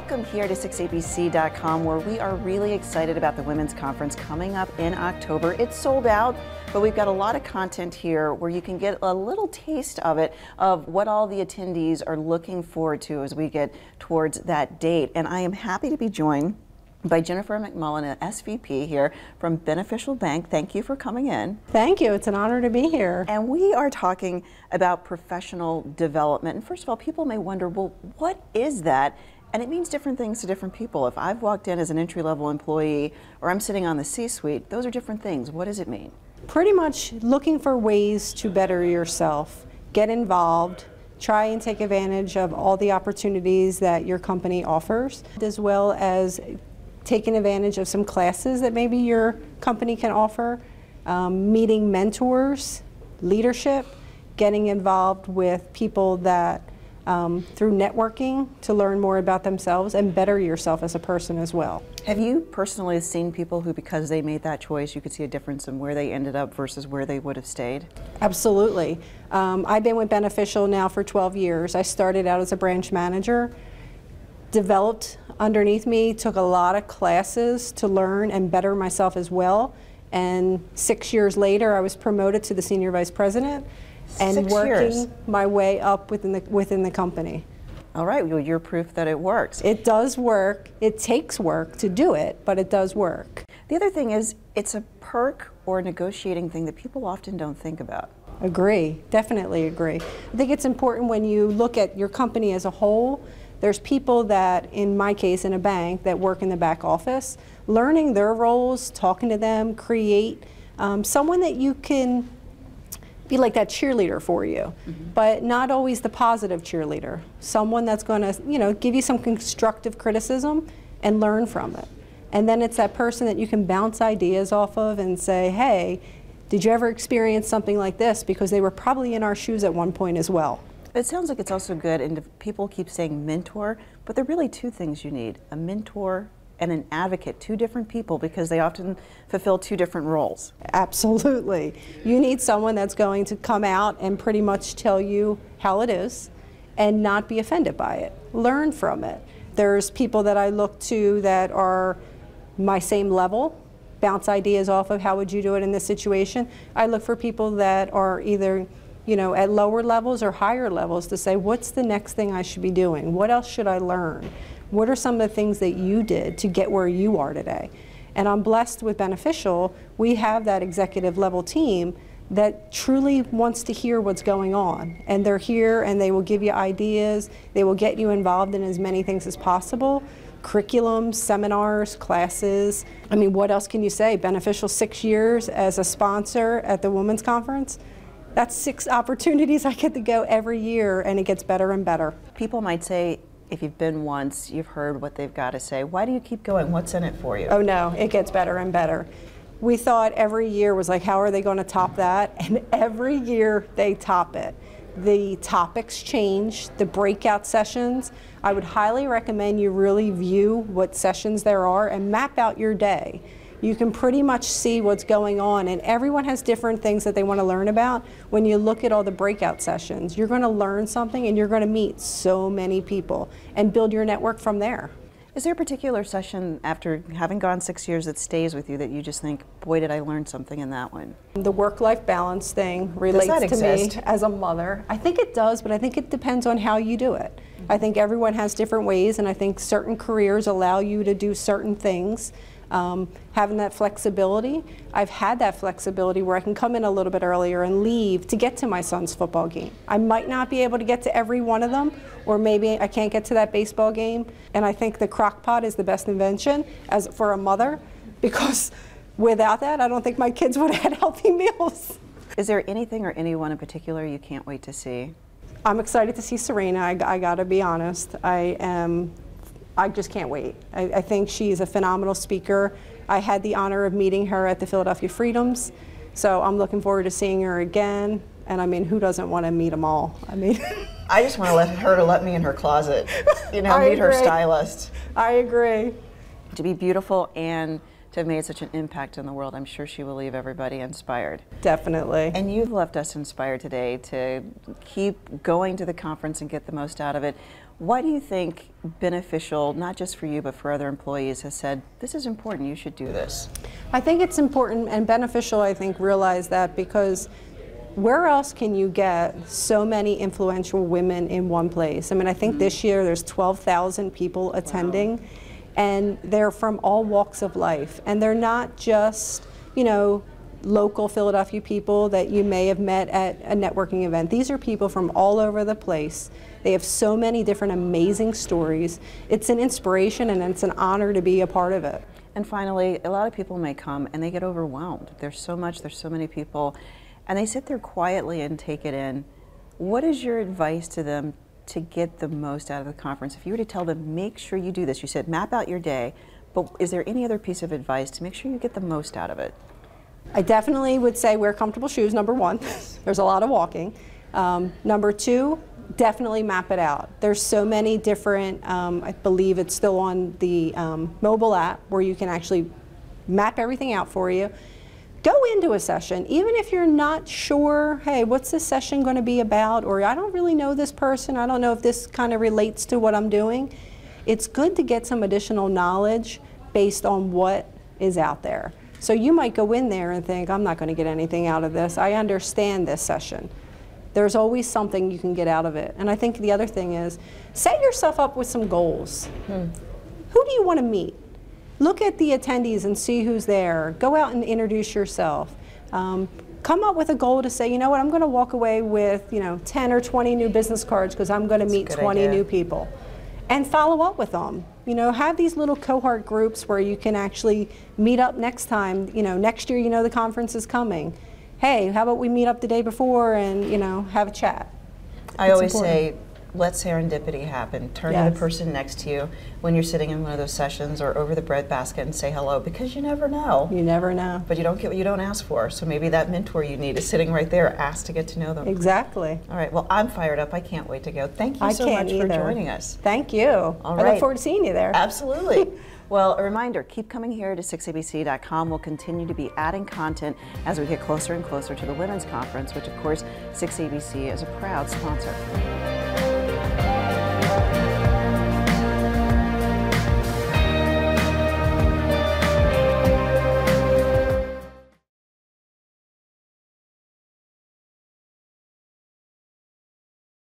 Welcome here to 6abc.com, where we are really excited about the Women's Conference coming up in October. It's sold out, but we've got a lot of content here where you can get a little taste of it, of what all the attendees are looking forward to as we get towards that date. And I am happy to be joined by Jennifer MacMullen, an SVP here from Beneficial Bank. Thank you for coming in. Thank you. It's an honor to be here. And we are talking about professional development. And first of all, people may wonder, well, what is that? And it means different things to different people. If I've walked in as an entry-level employee or I'm sitting on the C-suite, those are different things. What does it mean? Pretty much looking for ways to better yourself, get involved, try and take advantage of all the opportunities that your company offers, as well as taking advantage of some classes that maybe your company can offer, meeting mentors, leadership, getting involved with people that through networking to learn more about themselves and better yourself as a person as well. Have you personally seen people who, because they made that choice, you could see a difference in where they ended up versus where they would have stayed? Absolutely. I've been with Beneficial now for 12 years. I started out as a branch manager, developed underneath me, took a lot of classes to learn and better myself as well. And 6 years later, I was promoted to the Senior Vice President and working my way up within the company. All right, well, you're proof that it works. It does work. It takes work to do it, but it does work. The other thing is, it's a perk or a negotiating thing that people often don't think about. Agree, definitely agree. I think it's important when you look at your company as a whole. There's people that, in my case, in a bank, that work in the back office, learning their roles, talking to them, create someone that you can be like that cheerleader for you, but not always the positive cheerleader. Someone that's going to, give you some constructive criticism and learn from it. And then it's that person that you can bounce ideas off of and say, hey, did you ever experience something like this? Because they were probably in our shoes at one point as well. It sounds like it's also good, and people keep saying mentor, but there are really two things you need: a mentor and an advocate, two different people, because they often fulfill two different roles. Absolutely. You need someone that's going to come out and pretty much tell you how it is and not be offended by it. Learn from it. There's people that I look to that are my same level, bounce ideas off of how would you do it in this situation. I look for people that are either at lower levels or higher levels to say, what's the next thing I should be doing? What else should I learn? What are some of the things that you did to get where you are today? And I'm blessed with Beneficial. We have that executive level team that truly wants to hear what's going on. And they're here and they will give you ideas. They will get you involved in as many things as possible. Curriculums, seminars, classes. I mean, what else can you say? Beneficial 6 years as a sponsor at the Women's Conference. That's 6 opportunities I get to go every year, and it gets better and better. People might say, if you've been once, you've heard what they've got to say. Why do you keep going? What's in it for you? Oh no, it gets better and better. We thought every year was like, how are they going to top that? And every year they top it. The topics change, the breakout sessions. I would highly recommend you really view what sessions there are and map out your day. You can pretty much see what's going on, and everyone has different things that they want to learn about. When you look at all the breakout sessions, you're going to learn something and you're going to meet so many people and build your network from there. Is there a particular session, after having gone 6 years, that stays with you that you just think, boy, did I learn something in that one? The work-life balance thing relates to me as a mother. I think it does, but I think it depends on how you do it. I think everyone has different ways, and I think certain careers allow you to do certain things. Having that flexibility. I've had that flexibility where I can come in a little bit earlier and leave to get to my son's football game. I might not be able to get to every one of them, or maybe I can't get to that baseball game. And I think the crock pot is the best invention for a mother, because without that, I don't think my kids would have had healthy meals. Is there anything or anyone in particular you can't wait to see? I'm excited to see Serena, I gotta be honest. I just can't wait. I think she's a phenomenal speaker. I had the honor of meeting her at the Philadelphia Freedoms, so I'm looking forward to seeing her again. And I mean, who doesn't want to meet them all? I mean, I just want to let me in her closet, meet her stylist. I agree. To be beautiful and to have made such an impact in the world. I'm sure she will leave everybody inspired. Definitely. And you've left us inspired today to keep going to the conference and get the most out of it. Why do you think beneficial, not just for you, but for other employees, has said, this is important, you should do this? I think it's important and beneficial, I think, realize that, because where else can you get so many influential women in one place? I mean, I think this year there's 12,000 people attending. Wow. And they're from all walks of life. And they're not just, you know, local Philadelphia people that you may have met at a networking event. These are people from all over the place. They have so many different amazing stories. It's an inspiration and it's an honor to be a part of it. And finally, a lot of people may come and they get overwhelmed. There's so much, there's so many people, and they sit there quietly and take it in. What is your advice to them to get the most out of the conference? If you were to tell them, make sure you do this, you said map out your day, but is there any other piece of advice to make sure you get the most out of it? I definitely would say wear comfortable shoes, number one. There's a lot of walking. Number two, definitely map it out. There's so many different, I believe it's still on the mobile app where you can actually map everything out for you. Go into a session, even if you're not sure, hey, what's this session going to be about? Or I don't really know this person. I don't know if this kind of relates to what I'm doing. It's good to get some additional knowledge based on what is out there. So you might go in there and think, I'm not going to get anything out of this. I understand this session. There's always something you can get out of it. And I think the other thing is, set yourself up with some goals. Who do you want to meet? Look at the attendees and see who's there. Go out and introduce yourself. Come up with a goal to say, you know what, I'm going to walk away with 10 or 20 new business cards because I'm going to meet 20 new people. And follow up with them. Have these little cohort groups where you can actually meet up next time. Next year, the conference is coming. Hey, how about we meet up the day before and, have a chat? I always say, let serendipity happen. Turn to the person next to you when you're sitting in one of those sessions or over the bread basket and say hello, because you never know. You never know. But you don't get what you don't ask for. So maybe that mentor you need is sitting right there. Ask to get to know them. Exactly. All right. Well, I'm fired up. I can't wait to go. Thank you so much for joining us. Thank you. All right. I look forward to seeing you there. Absolutely. Well, a reminder, keep coming here to 6abc.com. We'll continue to be adding content as we get closer and closer to the Women's Conference, which, of course, 6ABC is a proud sponsor.